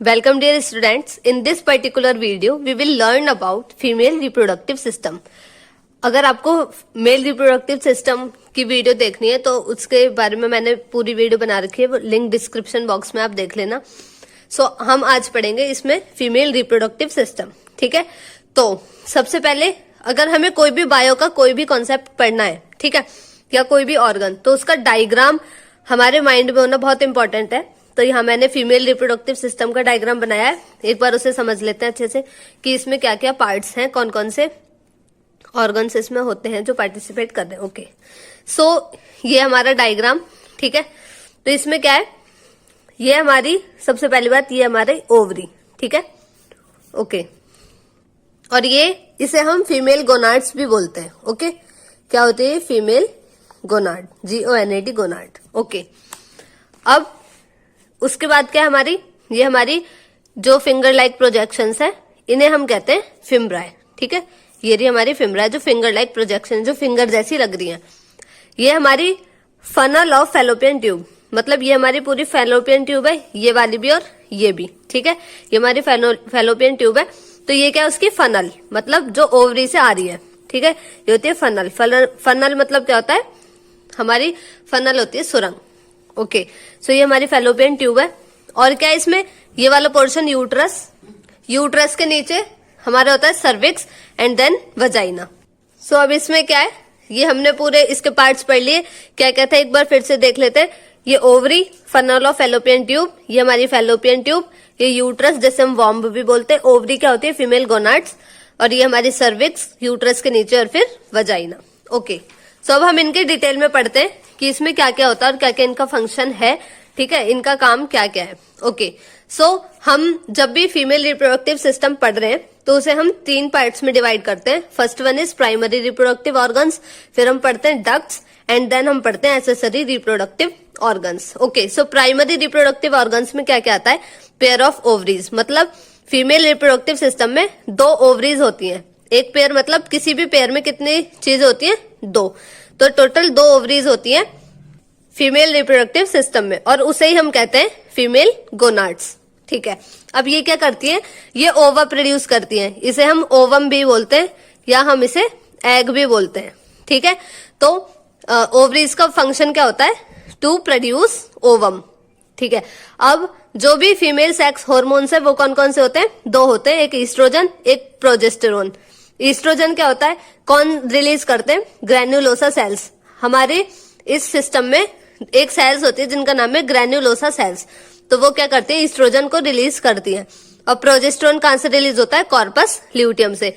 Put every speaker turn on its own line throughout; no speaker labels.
Welcome dear students. In this particular video, we will learn about female reproductive system. अगर आपको male reproductive system की video देखनी है तो उसके बारे में मैंने पूरी वीडियो बना रखी है, वो लिंक डिस्क्रिप्शन बॉक्स में आप देख लेना। हम आज पढ़ेंगे इसमें फीमेल रिप्रोडक्टिव सिस्टम। ठीक है, तो सबसे पहले अगर हमें कोई भी बायो का कोई भी कॉन्सेप्ट पढ़ना है, ठीक है, या कोई भी ऑर्गन, तो उसका डायग्राम हमारे माइंड में होना बहुत इंपॉर्टेंट है। तो यहाँ मैंने फीमेल रिप्रोडक्टिव सिस्टम का डायग्राम बनाया है, एक बार उसे समझ लेते हैं अच्छे से कि इसमें क्या क्या पार्ट्स हैं, कौन कौन से ऑर्गन्स इसमें होते हैं जो पार्टिसिपेट कर रहे हैं। ओके, सो ये हमारा डायग्राम, ठीक है। तो इसमें क्या है, ये हमारी सबसे पहली बात, ये हमारे ओवरी, ठीक है, ओके। और ये इसे हम फीमेल गोनाड्स भी बोलते हैं। ओके, क्या होते हैं female gonad, GONAD gonad. Okay, अब उसके बाद क्या हमारी, ये हमारी जो फिंगर लाइक प्रोजेक्शंस है, इन्हें हम कहते हैं फिम्ब्राई। ठीक है, ये रही हमारी फिम्ब्राई, जो फिंगर लाइक प्रोजेक्शन, जो फिंगर जैसी लग रही है। ये हमारी फनल ऑफ फैलोपियन ट्यूब, मतलब ये हमारी पूरी फैलोपियन ट्यूब है, ये वाली भी और ये भी। ठीक है, ये हमारी फैलोपियन ट्यूब है। तो ये क्या है, उसकी फनल, मतलब जो ओवरी से आ रही है। ठीक है, ये होती है फनल। फनल मतलब क्या होता है, हमारी फनल होती है सुरंग। ओके, सो ये हमारी फैलोपियन ट्यूब है। और क्या है इसमें, ये वाला पोर्शन यूट्रस, यूट्रस के नीचे हमारा होता है सर्विक्स एंड देन वजाइना। सो अब इसमें क्या है, ये हमने पूरे इसके पार्ट्स पढ़ लिए, क्या कहते हैं एक बार फिर से देख लेते हैं। ये ovary, funnel of fallopian tube, ये हमारी फैलोपियन ट्यूब, ये यूट्रस जैसे हम वॉम्ब भी बोलते हैं। ओवरी क्या होती है, फीमेल गोनाड्स, और ये हमारी सर्विक्स, यूट्रस के नीचे, और फिर वजाइना। ओके, सो अब हम इनके डिटेल में पढ़ते हैं कि इसमें क्या क्या होता है और क्या क्या इनका फंक्शन है। ठीक है, इनका काम क्या क्या है। ओके, सो हम जब भी फीमेल रिप्रोडक्टिव सिस्टम पढ़ रहे हैं तो उसे हम 3 पार्ट्स में डिवाइड करते हैं। First one is primary reproductive organs, फिर हम पढ़ते हैं डक्ट्स, एंड देन हम पढ़ते हैं accessory reproductive organs. Okay, so primary reproductive organs में क्या क्या आता है, पेयर ऑफ ओवरीज, मतलब फीमेल रिप्रोडक्टिव सिस्टम में 2 ओवरीज होती हैं। एक पेयर मतलब किसी भी पेयर में कितनी चीज होती है, 2, तो टोटल 2 ओवरीज होती हैं फीमेल रिप्रोडक्टिव सिस्टम में, और उसे ही हम कहते हैं फीमेल गोनाड्स। ठीक है, अब ये क्या करती है, ये ओवा प्रोड्यूस करती है, इसे हम ओवम भी बोलते हैं या हम इसे एग भी बोलते हैं। ठीक है, तो ओवरीज का फंक्शन क्या होता है, टू प्रोड्यूस ओवम। ठीक है, अब जो भी फीमेल सेक्स हॉर्मोन्स है वो कौन कौन से होते हैं, 2 होते हैं, एक ईस्ट्रोजन, एक प्रोजेस्टेरोन। ईस्ट्रोजन क्या होता है, कौन रिलीज करते हैं, ग्रैन्युलोसा सेल्स। हमारे इस सिस्टम में एक सेल्स होती है जिनका नाम है ग्रैन्युलोसा सेल्स, तो वो क्या करती है, ईस्ट्रोजन को रिलीज करती है। और प्रोजेस्टेरोन कहां से रिलीज होता है, कॉर्पस ल्यूटियम से।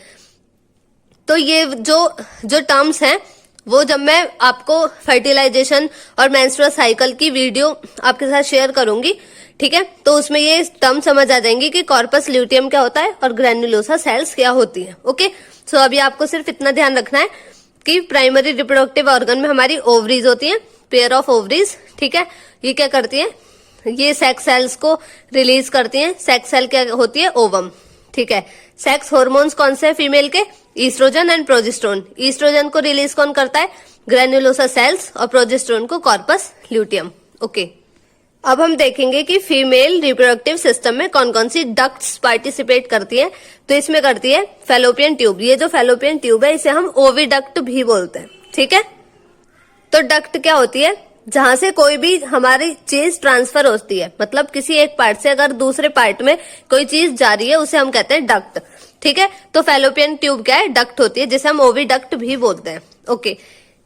तो ये जो टर्म्स हैं वो जब मैं आपको फर्टिलाइजेशन और मेंस्ट्रुअल साइकिल की वीडियो आपके साथ शेयर करूंगी, ठीक है, तो उसमें ये टर्म समझ आ जाएंगी कि कॉर्पस ल्यूटियम क्या होता है और ग्रैन्युलोसा सेल्स क्या होती है। ओके, सो अभी आपको सिर्फ इतना ध्यान रखना है कि प्राइमरी रिप्रोडक्टिव ऑर्गन में हमारी ओवरीज होती हैं, पेयर ऑफ ओवरीज। ठीक है, ये क्या करती है, ये सेक्स सेल्स को रिलीज करती हैं। सेक्स सेल क्या होती है, ओवम। ठीक है, सेक्स हार्मोन्स कौन से हैं फीमेल के, ईस्ट्रोजन एंड प्रोजेस्टेरोन। ईस्ट्रोजन को रिलीज कौन करता है, ग्रैन्युलोसा सेल्स, और प्रोजेस्टेरोन को कॉर्पस ल्यूटियम। ओके, अब हम देखेंगे कि फीमेल रिप्रोडक्टिव सिस्टम में कौन कौन सी डक्ट्स पार्टिसिपेट करती है। तो इसमें करती है फैलोपियन ट्यूब, ये जो फैलोपियन ट्यूब है इसे हम ओविडक्ट भी बोलते हैं। ठीक है, तो डक्ट क्या होती है, जहां से कोई भी हमारी चीज ट्रांसफर होती है, मतलब किसी एक पार्ट से अगर दूसरे पार्ट में कोई चीज जा रही है उसे हम कहते हैं डक्ट। ठीक है, तो फैलोपियन ट्यूब क्या है, डक्ट होती है, जिसे हम ओविडक्ट भी बोलते हैं। ओके,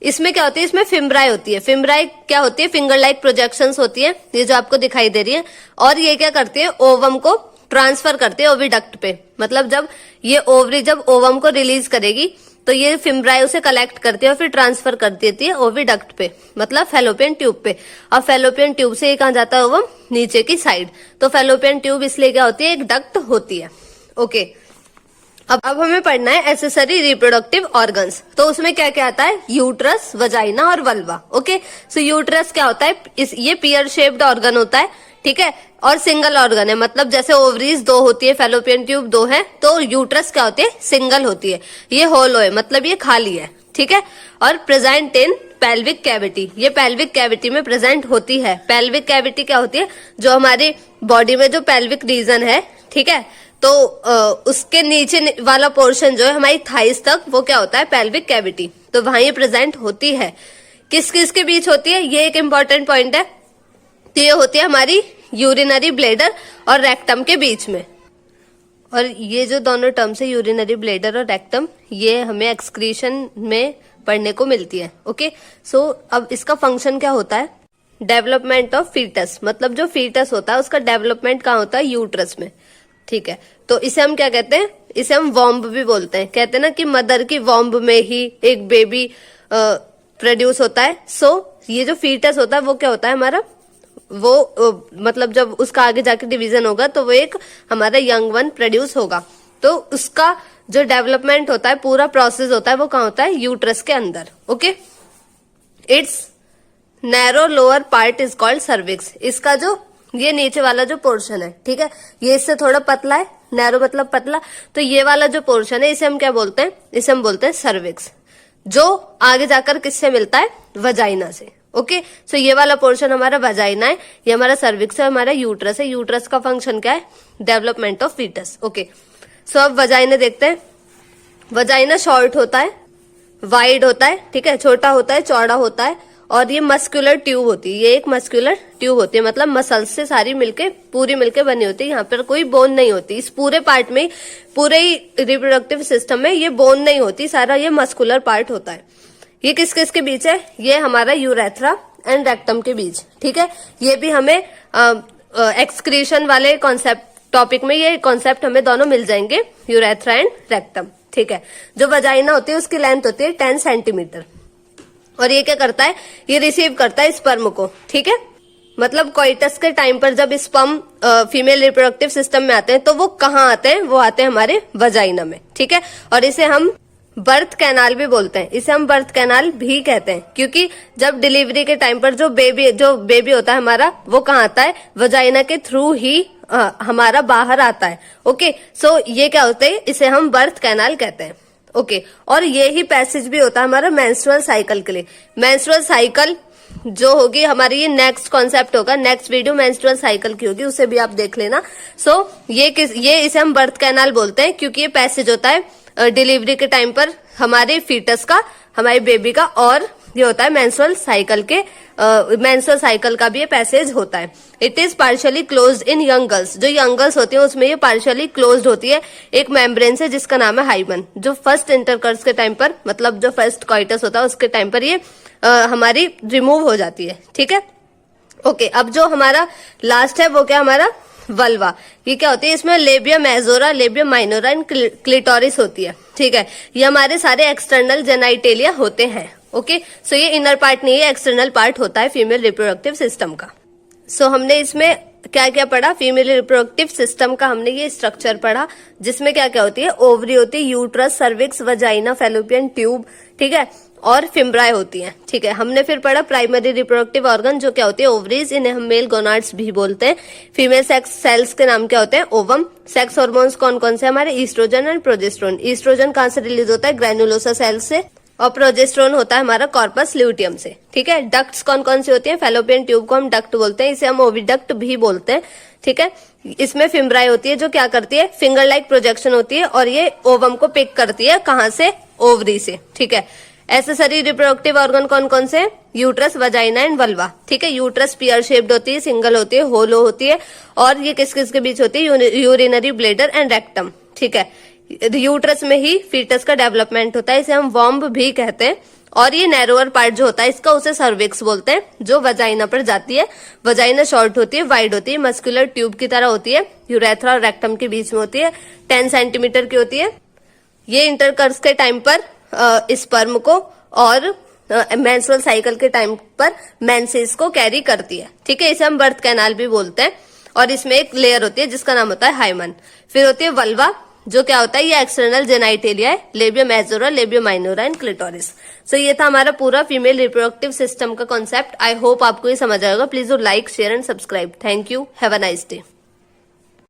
इसमें क्या होती है, इसमें फिम्ब्राई होती है। फिम्ब्राई क्या होती है, फिंगर लाइक प्रोजेक्शंस होती है, ये जो आपको दिखाई दे रही है। और ये क्या करती है, ओवम को ट्रांसफर करती है ओविडक्ट पे, मतलब जब ये ओवरी जब ओवम को रिलीज करेगी तो ये फिम्ब्राई उसे कलेक्ट करती है और फिर ट्रांसफर कर देती है ओविडक्ट पे, मतलब फैलोपियन ट्यूब पे। और फैलोपियन ट्यूब से ये कहां जाता है, ओवम नीचे की साइड। तो फैलोपियन ट्यूब इसलिए क्या होती है, एक डक्ट होती है। ओके, अब हमें पढ़ना है एक्सेसरी रिप्रोडक्टिव ऑर्गन्स। तो उसमें क्या क्या आता है, यूट्रस, वजाइना और वल्वा। ओके, सो यूट्रस क्या होता है, ये पियर शेप्ड ऑर्गन होता है। ठीक है, और सिंगल ऑर्गन है, मतलब जैसे ओवरीज 2 होती है, फैलोपियन ट्यूब 2 है, तो यूट्रस क्या होती है, सिंगल होती है। ये होलो है, मतलब ये खाली है, ठीक है। और प्रेजेंट इन पेल्विक कैविटी, ये पेल्विक कैविटी में प्रेजेंट होती है। पेल्विक कैविटी क्या होती है, जो हमारी बॉडी में जो पेल्विक रीजन है, ठीक है, तो उसके नीचे वाला पोर्शन जो है हमारी थाइस तक, वो क्या होता है, पेल्विक कैविटी, तो वहां ये प्रेजेंट होती है। किस किस के बीच होती है, ये एक इंपॉर्टेंट पॉइंट है। तो ये होती है हमारी यूरिनरी ब्लेडर और रेक्टम के बीच में। और ये जो दोनों टर्म्स है, यूरिनरी ब्लेडर और रेक्टम, ये हमें एक्सक्रीशन में पढ़ने को मिलती है। ओके, सो अब इसका फंक्शन क्या होता है, डेवलपमेंट ऑफ फीटस, मतलब जो फीटस होता है उसका डेवलपमेंट कहाँ होता है, यूट्रस में, ठीक है। तो इसे हम क्या कहते हैं, इसे हम वॉम्ब भी बोलते हैं। कहते हैं ना कि मदर की वॉम्ब में ही एक बेबी प्रोड्यूस होता है। सो ये जो फीटस होता है वो क्या होता है हमारा, वो मतलब जब उसका आगे जाके डिवीजन होगा तो वो एक हमारा यंग वन प्रोड्यूस होगा। तो उसका जो डेवलपमेंट होता है, पूरा प्रोसेस होता है, वो कहाँ होता है, यूट्रस के अंदर। Okay, it's narrow lower part is called cervix. इसका जो ये नीचे वाला जो पोर्शन है, ठीक है, ये इससे थोड़ा पतला है, नैरो मतलब पतला, तो ये वाला जो पोर्शन है इसे हम क्या बोलते हैं, इसे हम बोलते हैं सर्विक्स, जो आगे जाकर किससे मिलता है, वजाइना से। ओके, सो ये वाला पोर्शन हमारा वजाइना है, ये हमारा सर्विक्स है, हमारा यूट्रस है। यूट्रस का फंक्शन क्या है, डेवलपमेंट ऑफ फीटस। ओके, सो अब वजाइना देखते हैं। वजाइना शॉर्ट होता है, वाइड होता है, ठीक है, छोटा होता है, चौड़ा होता है, और ये मस्कुलर ट्यूब होती है। ये एक मस्कुलर ट्यूब होती है, मतलब मसल्स से सारी मिलके पूरी मिलके बनी होती है। यहाँ पर कोई बोन नहीं होती, इस पूरे पार्ट में, पूरे ही रिप्रोडक्टिव सिस्टम में ये बोन नहीं होती, सारा ये मस्कुलर पार्ट होता है। ये किस किस के बीच है, ये हमारा यूरेथ्रा एंड रेक्टम के बीच, ठीक है। ये भी हमें एक्सक्रीशन वाले कॉन्सेप्ट टॉपिक में ये कॉन्सेप्ट हमें दोनों मिल जाएंगे, यूरेथ्रा एंड रेक्टम, ठीक है। जो वजाइना होती है उसकी लेंथ होती है 10 सेंटीमीटर, और ये क्या करता है, ये रिसीव करता है स्पर्म को, ठीक है। मतलब कोइटस के टाइम पर जब स्पर्म फीमेल रिप्रोडक्टिव सिस्टम में आते हैं तो वो कहाँ आते हैं, वो आते हैं हमारे वजाइना में, ठीक है। और इसे हम बर्थ कैनाल भी बोलते हैं, इसे हम बर्थ कैनाल भी कहते हैं, क्योंकि जब डिलीवरी के टाइम पर जो बेबी होता है हमारा, वो कहाँ आता है, वजाइना के थ्रू ही हमारा बाहर आता है। ओके, सो ये क्या होता है, इसे हम बर्थ कैनाल कहते हैं। ओके, और ये ही पैसेज भी होता है हमारा मेंस्ट्रुअल साइकिल के लिए। मेंस्ट्रुअल साइकिल जो होगी हमारी, ये नेक्स्ट कॉन्सेप्ट होगा, नेक्स्ट वीडियो मेंस्ट्रुअल साइकिल की होगी, उसे भी आप देख लेना। सो ये इसे हम बर्थ कैनाल बोलते हैं, क्योंकि ये पैसेज होता है डिलीवरी के टाइम पर हमारे फीटस का, हमारे बेबी का, और ये होता है मेंस्ट्रुअल साइकिल का भी ये पैसेज होता है। It is partially closed in young girls, जो यंग गर्ल्स होती है उसमें ये पार्शियली क्लोज्ड होती है एक मेम्ब्रेन से, जिसका नाम है हाइमन। जो फर्स्ट इंटरकोर्स के टाइम पर, मतलब जो फर्स्ट कॉइटस होता है उसके टाइम पर ये हमारी रिमूव हो जाती है, ठीक है। ओके, अब जो हमारा लास्ट है वो क्या, हमारा वल्वा। ये क्या होती है, इसमें labia majora, labia minora and clitoris होती है, ठीक है। ये हमारे सारे एक्सटर्नल जेनाइटेलिया होते हैं। ओके, सो ये इनर पार्ट नहीं है, एक्सटर्नल पार्ट होता है फीमेल रिप्रोडक्टिव सिस्टम का। सो हमने इसमें क्या क्या पढ़ा, फीमेल रिप्रोडक्टिव सिस्टम का हमने ये स्ट्रक्चर पढ़ा, जिसमें क्या क्या होती है, ओवरी होती है, uterus, cervix, vagina, fallopian tube, ठीक है, और फिम्ब्राई होती हैं, ठीक है। हमने फिर पढ़ा प्राइमरी रिप्रोडक्टिव ऑर्गन, जो क्या होती है, ओवरीज, इन्हें हम मेल गोनाड्स भी बोलते हैं। फीमेल सेक्स सेल्स के नाम क्या होते हैं, ओवम। सेक्स हार्मोन्स कौन कौन से हमारे, ईस्ट्रोजन एंड प्रोजेस्टेरोन। ईस्ट्रोजन कहाँ से रिलीज होता है, ग्रैनुलोसा सेल से, और प्रोजेस्टेरोन होता है हमारा कॉर्पस ल्यूटियम से, ठीक है। डक्ट्स कौन कौन सी होती है, फैलोपियन ट्यूब को हम डक्ट बोलते हैं, इसे हम ओविडक्ट भी बोलते हैं, ठीक है। इसमें फिम्ब्राई होती है, जो क्या करती है, फिंगर लाइक प्रोजेक्शन होती है, और ये ओवम को पिक करती है, कहाँ से, ओवरी से, ठीक है। एसेसरी रिप्रोडक्टिव ऑर्गन कौन कौन से, यूट्रस, वजाइना एंड वल्वा, ठीक है। यूट्रस पियर शेप्ड होती है, सिंगल होती है, होलो होती है, और ये किस किस के बीच होती है, यूरिनरी ब्लेडर एंड रेक्टम, ठीक है। यूट्रस में ही फीटस का डेवलपमेंट होता है, इसे हम वॉम्ब भी कहते हैं। और ये नैरोअर पार्ट जो होता है इसका, उसे सर्विक्स बोलते हैं, जो वजाइना पर जाती है। वजाइना शॉर्ट होती है, वाइड होती है, मस्कुलर ट्यूब की तरह होती है, यूरेथ्रा और रेक्टम के बीच में होती है, 10 सेंटीमीटर की होती है। ये इंटरकोर्स के टाइम पर स्पर्म को और मेंस्ट्रुअल साइकिल के टाइम पर मेंसेस को कैरी करती है, ठीक है। इसे हम बर्थ कैनाल भी बोलते हैं, और इसमें एक लेयर होती है जिसका नाम होता है हाइमन। फिर होती है वल्वा, जो क्या होता है, ये एक्सटर्नल जेनाइटेलिया है, labium majora, labium minora and clitoris. So ये था हमारा पूरा फीमेल रिप्रोडक्टिव सिस्टम का कॉन्सेप्ट। आई होप आपको ये समझ आएगा। Please do like, share and subscribe. Thank you. Have a nice day.